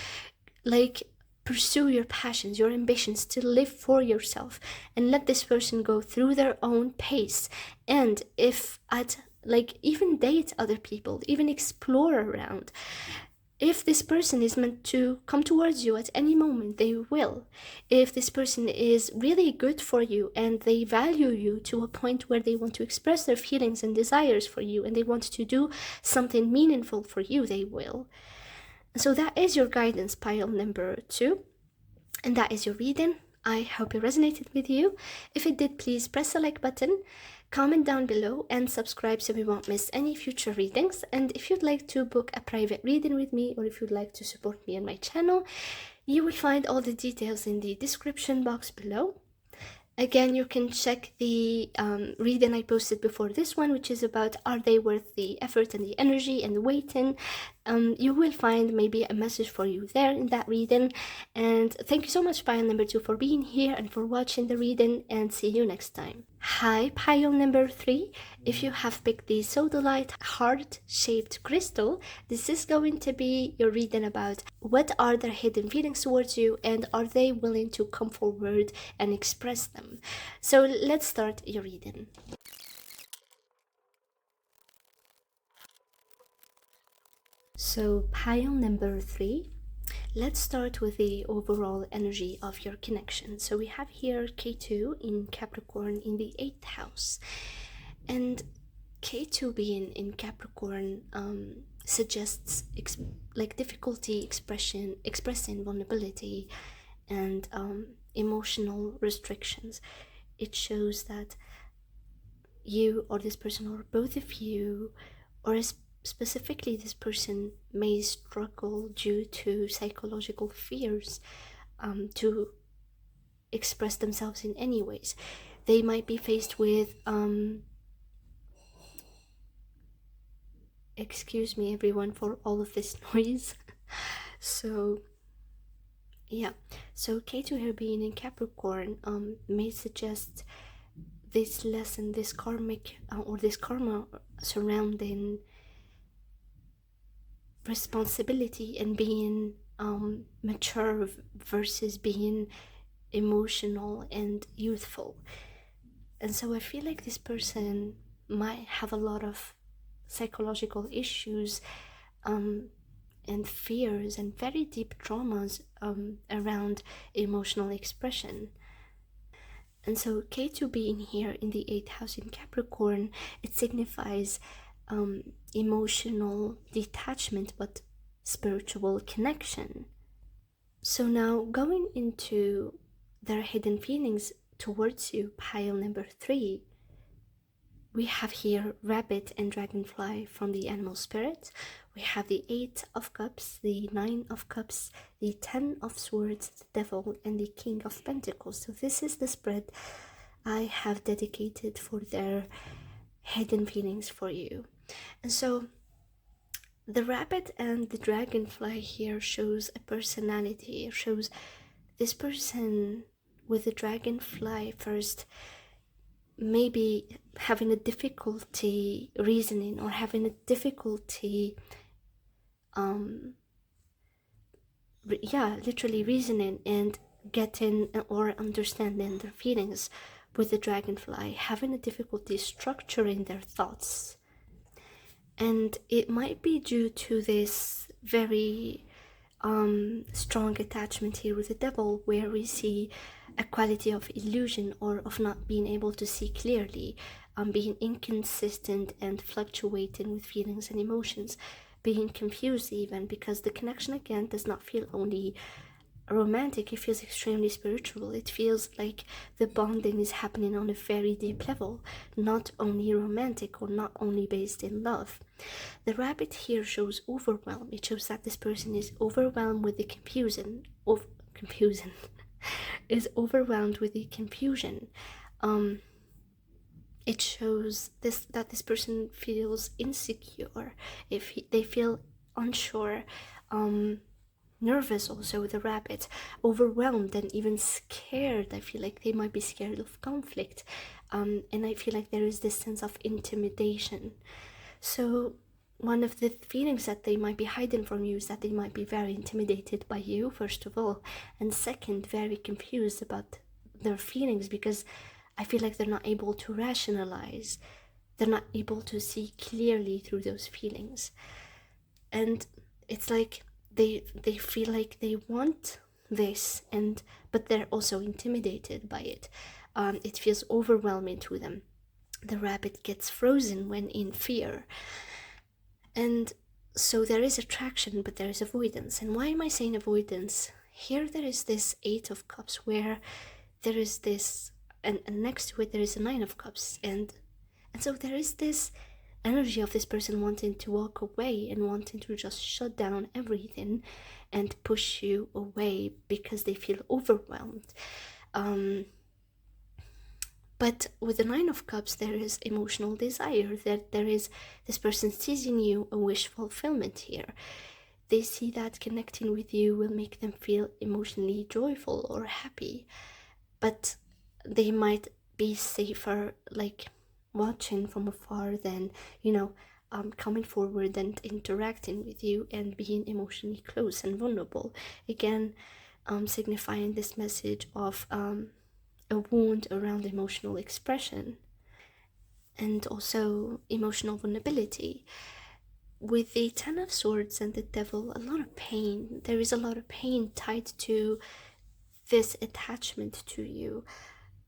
[SPEAKER 1] pursue your passions, your ambitions, to live for yourself, and let this person go through their own pace. And if even date other people, even explore around. If this person is meant to come towards you at any moment, they will. If this person is really good for you and they value you to a point where they want to express their feelings and desires for you, and they want to do something meaningful for you, they will. So that is your guidance, pile number 2. And that is your reading. I hope it resonated with you. If it did, please press the like button, comment down below, and subscribe so we won't miss any future readings. And if you'd like to book a private reading with me, or if you'd like to support me and my channel, you will find all the details in the description box below. Again, you can check the reading I posted before this one, which is about, are they worth the effort and the energy and the waiting? You will find maybe a message for you there in that reading. And thank you so much, pile number 2, for being here and for watching the reading, and see you next time. Hi, pile number 3. If you have picked the Sodalite heart-shaped crystal, this is going to be your reading about what are their hidden feelings towards you, and are they willing to come forward and express them. So let's start your reading. So pile number 3, let's start with the overall energy of your connection. So we have here K2 in Capricorn in the 8th house, and K2 being in Capricorn suggests difficulty expressing vulnerability and emotional restrictions. It shows that you or this person, or both of you, or specifically this person, may struggle due to psychological fears to express themselves in any ways. They might be faced with excuse me everyone for all of this noise. So yeah, so K2 here being in Capricorn may suggest this lesson, this karmic or this karma surrounding responsibility and being mature versus being emotional and youthful. And so I feel like this person might have a lot of psychological issues and fears and very deep traumas around emotional expression. And so K2 being here in the 8th house in Capricorn, it signifies emotional detachment but spiritual connection. So now going into their hidden feelings towards you, pile number 3, we have here Rabbit and Dragonfly from the animal spirit. We have the 8 of Cups, the 9 of Cups, the 10 of Swords, the Devil, and the King of Pentacles. So this is the spread I have dedicated for their hidden feelings for you. And so the Rabbit and the Dragonfly here shows a personality. It shows this person with the Dragonfly first maybe having a difficulty reasoning, or having a difficulty literally reasoning and getting or understanding their feelings. With the Dragonfly, having a difficulty structuring their thoughts, and it might be due to this very strong attachment here with the Devil, where we see a quality of illusion or of not being able to see clearly. being inconsistent and fluctuating with feelings and emotions, being confused even, because the connection again does not feel only romantic, it feels extremely spiritual. It feels like the bonding is happening on a very deep level, not only romantic or not only based in love. The rabbit here shows overwhelm. It shows that this person is overwhelmed with the confusion is overwhelmed with the confusion. It shows that this person feels insecure, they feel unsure, nervous also with the rabbit, overwhelmed and even scared. I feel like they might be scared of conflict, and I feel like there is this sense of intimidation. So one of the feelings that they might be hiding from you is that they might be very intimidated by you, first of all, and second, very confused about their feelings, because I feel like they're not able to rationalize, they're not able to see clearly through those feelings. And it's like they feel like they want this, but they're also intimidated by it. It feels overwhelming to them. The rabbit gets frozen when in fear. And so there is attraction, but there is avoidance. And why am I saying avoidance? Here there is this 8 of Cups, where there is this, and next to it there is a 9 of Cups, and so there is this energy of this person wanting to walk away and wanting to just shut down everything and push you away because they feel overwhelmed. But with the 9 of Cups, there is emotional desire, that there is this person sees in you a wish fulfillment here. They see that connecting with you will make them feel emotionally joyful or happy, but they might be safer like watching from afar than, coming forward and interacting with you and being emotionally close and vulnerable. Again, signifying this message of a wound around emotional expression and also emotional vulnerability. With the 10 of Swords and the Devil, a lot of pain. There is a lot of pain tied to this attachment to you.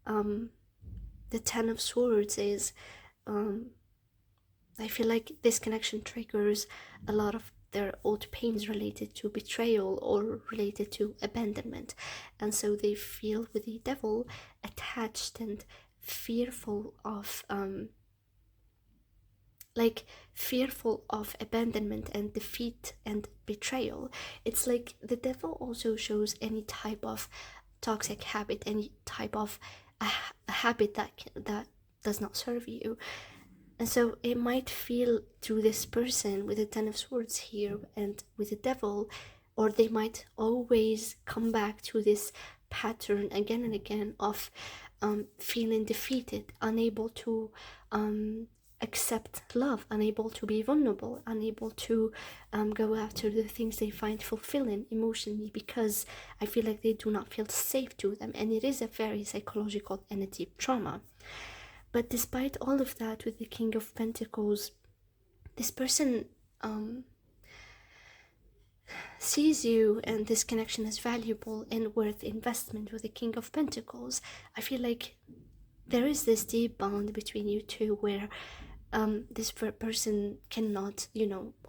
[SPEAKER 1] The 10 of Swords is, I feel like this connection triggers a lot of their old pains related to betrayal or related to abandonment, and so they feel with the Devil attached and fearful of fearful of abandonment and defeat and betrayal. It's like the Devil also shows any type of toxic habit, any type of a habit that does not serve you. And so it might feel to this person with the 10 of Swords here and with the Devil, or they might always come back to this pattern again and again of feeling defeated, unable to accept love, unable to be vulnerable, unable to go after the things they find fulfilling emotionally, because I feel like they do not feel safe to them, and it is a very psychological and a deep trauma. But despite all of that, with the King of Pentacles, this person sees you and this connection as valuable and worth investment. With the King of Pentacles, I feel like there is this deep bond between you two where this person cannot,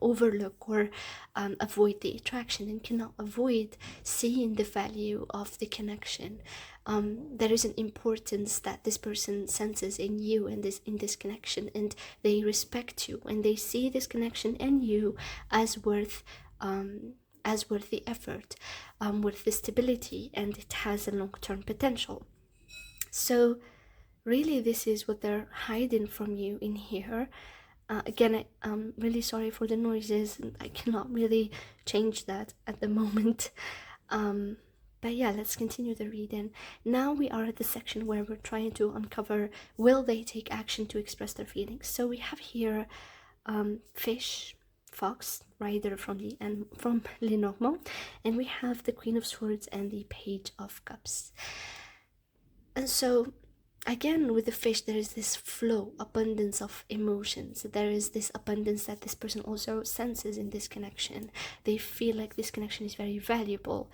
[SPEAKER 1] overlook or avoid the attraction, and cannot avoid seeing the value of the connection. There is an importance that this person senses in you and in this connection, and they respect you, and they see this connection and you as worth the effort, worth the stability, and it has a long-term potential. So really, this is what they're hiding from you in here. Again, I'm really sorry for the noises. I cannot really change that at the moment. But yeah, let's continue the reading. Now we are at the section where we're trying to uncover, will they take action to express their feelings? So we have here Fish, Fox, Rider from Lenormand, and we have the Queen of Swords and the Page of Cups. And so again, with the Fish, there is this flow, abundance of emotions. There is this abundance that this person also senses in this connection. They feel like this connection is very valuable.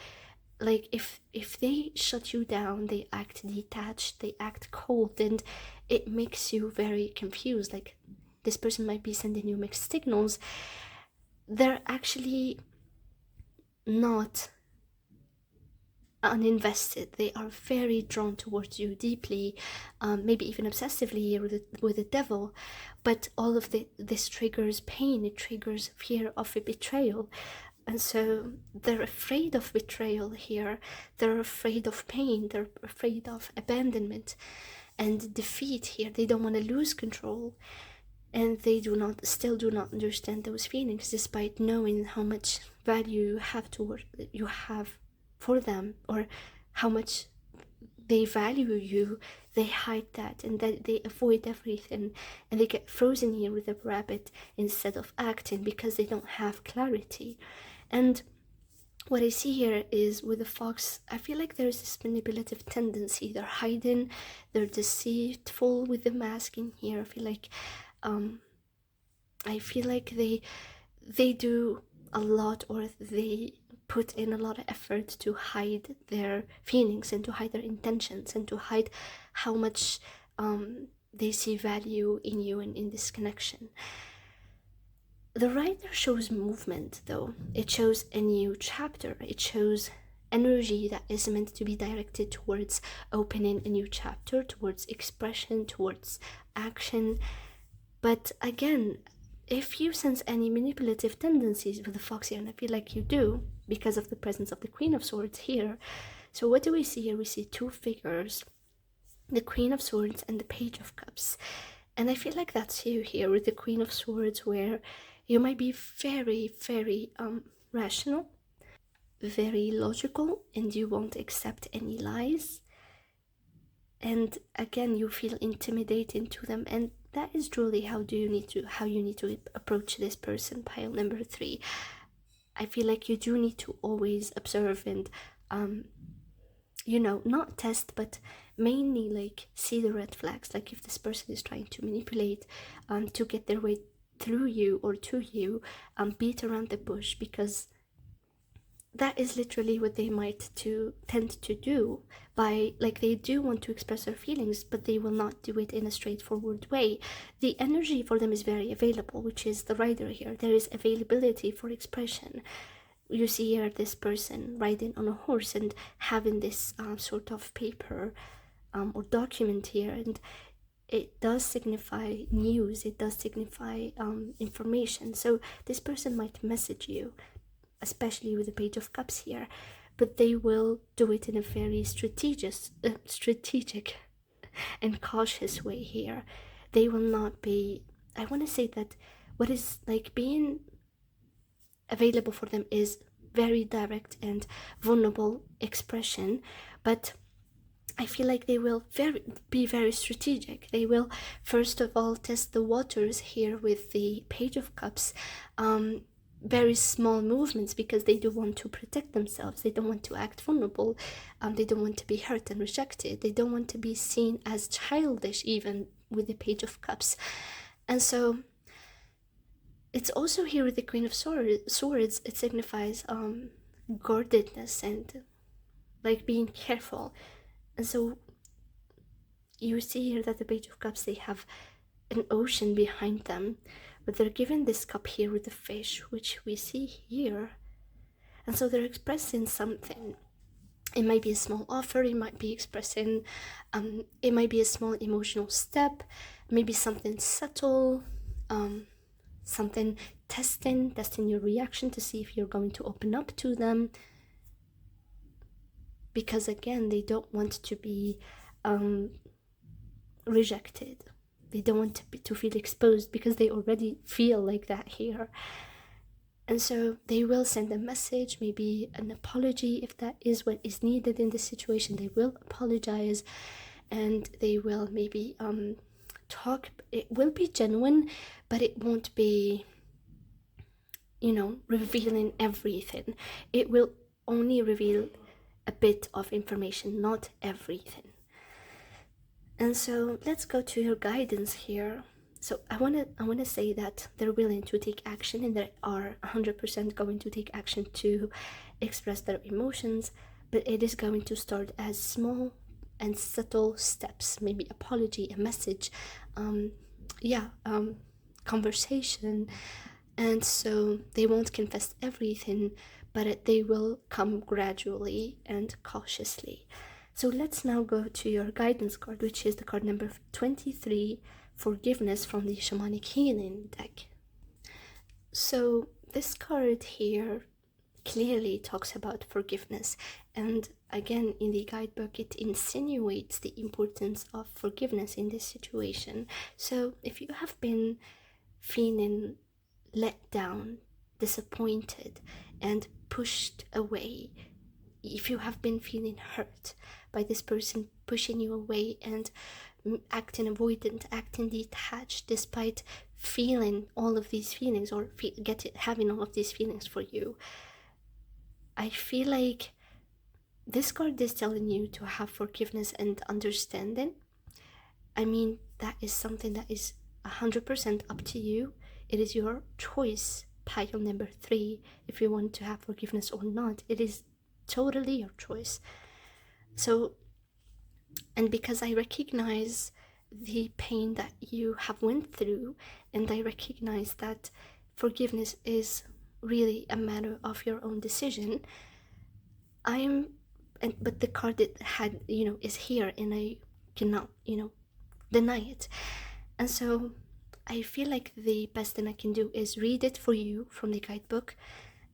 [SPEAKER 1] like if they shut you down, they act detached, they act cold, and it makes you very confused. Like, this person might be sending you mixed signals. They're actually not uninvested. They are very drawn towards you deeply, maybe even obsessively with the devil. But all of this triggers pain, it triggers fear of a betrayal. And so they're afraid of betrayal here. They're afraid of pain. They're afraid of abandonment and defeat here. They don't want to lose control. And they still do not understand those feelings, despite knowing how much value you have for them, or how much they value you. They hide that, and that they avoid everything, and they get frozen here with a rabbit instead of acting because they don't have clarity. And what I see here is with the fox, I feel like there's this manipulative tendency. They're hiding, they're deceitful with the mask in here. I feel like they do a lot, or they put in a lot of effort to hide their feelings and to hide their intentions and to hide how much they see value in you and in this connection. The writer shows movement, though. It shows a new chapter. It shows energy that is meant to be directed towards opening a new chapter, towards expression, towards action. But again, if you sense any manipulative tendencies with the fox here, and I feel like you do because of the presence of the Queen of Swords here. So what do we see here? We see two figures, the Queen of Swords and the Page of Cups. And I feel like that's you here with the Queen of Swords, where you might be very, very rational, very logical, and you won't accept any lies. And again, you feel intimidating to them, and that is truly how you need to approach this person. Pile number 3. I feel like you do need to always observe and not test, but mainly like see the red flags. Like if this person is trying to manipulate to get their way through you or to you, beat around the bush, because that is literally what they might tend to do. By like, they do want to express their feelings, but they will not do it in a straightforward way. The energy for them is very available, which is the rider here. There is availability for expression. You see here this person riding on a horse and having this sort of paper or document here, and it does signify news, it does signify information. So this person might message you, especially with the Page of Cups here, but they will do it in a very strategic and cautious way here. They will not be, I want to say that what is like being available for them is very direct and vulnerable expression, but I feel like they will be very strategic. They will first of all test the waters here with the Page of Cups, very small movements, because they do want to protect themselves. They don't want to act vulnerable. They don't want to be hurt and rejected. They don't want to be seen as childish, even with the Page of Cups. And so it's also here with the Queen of Swords. It signifies guardedness and like being careful. And so you see here that the Page of Cups, they have an ocean behind them, but they're given this cup here with the fish, which we see here. And so they're expressing something. It might be a small offer, it might be expressing, it might be a small emotional step, maybe something subtle, something testing your reaction to see if you're going to open up to them. Because again, they don't want to be rejected. They don't want to feel exposed, because they already feel like that here. And so they will send a message, maybe an apology, if that is what is needed in this situation. They will apologize, and they will maybe talk. It will be genuine, but it won't be, revealing everything. It will only reveal a bit of information, not everything. And so let's go to your guidance here. So I want to say that they're willing to take action, and they are 100% going to take action to express their emotions, but it is going to start as small and subtle steps, maybe apology, a message, conversation. And so they won't confess everything, but they will come gradually and cautiously. So let's now go to your guidance card, which is the card number 23, Forgiveness, from the Shamanic Healing deck. So this card here clearly talks about forgiveness, and again in the guidebook it insinuates the importance of forgiveness in this situation. So if you have been feeling let down, disappointed, and pushed away, if you have been feeling hurt by this person pushing you away and acting avoidant, acting detached, despite feeling all of these feelings, or having all of these feelings for you, I feel like this card is telling you to have forgiveness and understanding. I mean, that is something that is 100% up to you. It is your choice, pile number 3, if you want to have forgiveness or not. It is totally your choice. So, and because I recognize the pain that you have went through, and I recognize that forgiveness is really a matter of your own decision, but the card that had, is here, and I cannot, deny it. And so I feel like the best thing I can do is read it for you from the guidebook,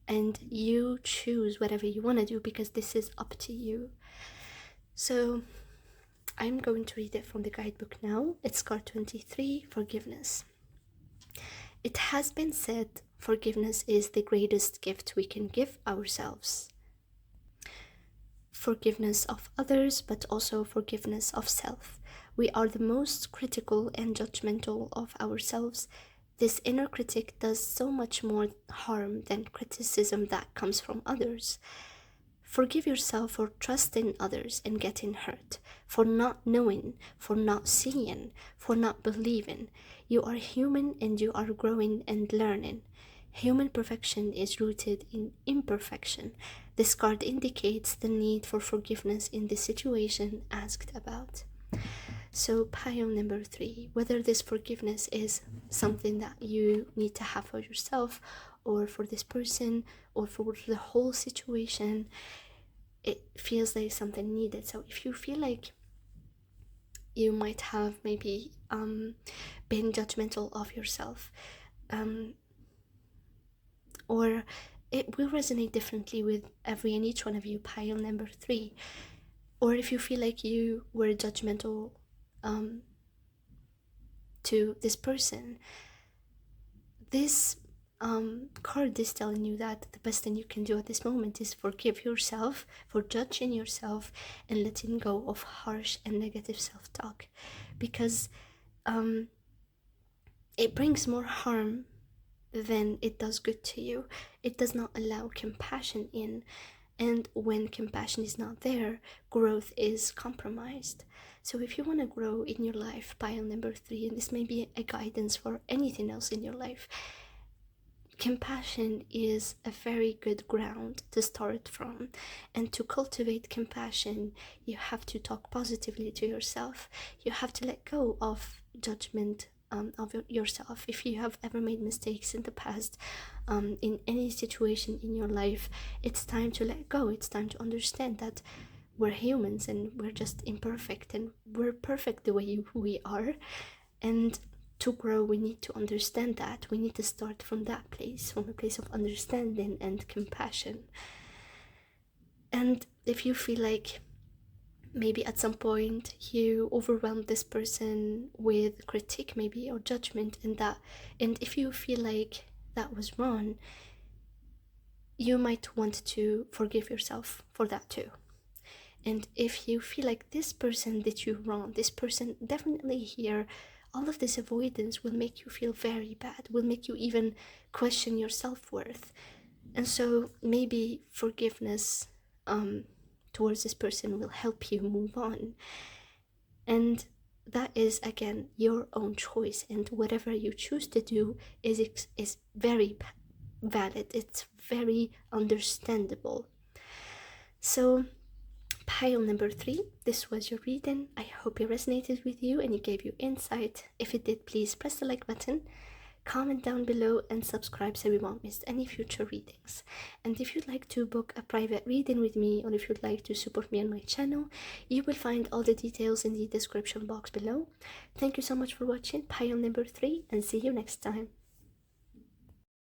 [SPEAKER 1] and you choose whatever you want to do, because this is up to you. So I'm going to read it from the guidebook now. It's card 23, Forgiveness. It has been said, forgiveness is the greatest gift we can give ourselves. Forgiveness of others, but also forgiveness of self. We are the most critical and judgmental of ourselves. This inner critic does so much more harm than criticism that comes from others. Forgive yourself for trusting others and getting hurt, for not knowing, for not seeing, for not believing. You are human and you are growing and learning. Human perfection is rooted in imperfection. This card indicates the need for forgiveness in the situation asked about. So pile number 3, whether this forgiveness is something that you need to have for yourself, or for this person, or for the whole situation, it feels like something needed. So if you feel like you might have maybe been judgmental of yourself, or it will resonate differently with every and each one of you, pile number 3. Or if you feel like you were judgmental to this person, this card is telling you that the best thing you can do at this moment is forgive yourself for judging yourself and letting go of harsh and negative self-talk, because it brings more harm than it does good to you. It does not allow compassion in, and when compassion is not there, growth is compromised. So if you want to grow in your life, pile number 3, and this may be a guidance for anything else in your life, compassion is a very good ground to start from. And to cultivate compassion, you have to talk positively to yourself. You have to let go of judgment of yourself. If you have ever made mistakes in the past, in any situation in your life, it's time to let go. It's time to understand that we're humans and we're just imperfect, and we're perfect the way we are. And to grow, we need to understand that. We need to start from that place, from a place of understanding and compassion. And if you feel like maybe at some point you overwhelmed this person with critique, maybe, or judgment, and if you feel like that was wrong, you might want to forgive yourself for that too. And if you feel like this person did you wrong, this person definitely here, all of this avoidance will make you feel very bad, will make you even question your self-worth. And so maybe forgiveness towards this person will help you move on. And that is, again, your own choice, and whatever you choose to do is very valid. It's very understandable. So Pile number 3, this was your reading. I hope it resonated with you and it gave you insight. If it did, please press the like button, comment down below, and subscribe so you won't miss any future readings. And if you'd like to book a private reading with me, or if you'd like to support me on my channel, you will find all the details in the description box below. Thank you so much for watching Pile number 3, and see you next time.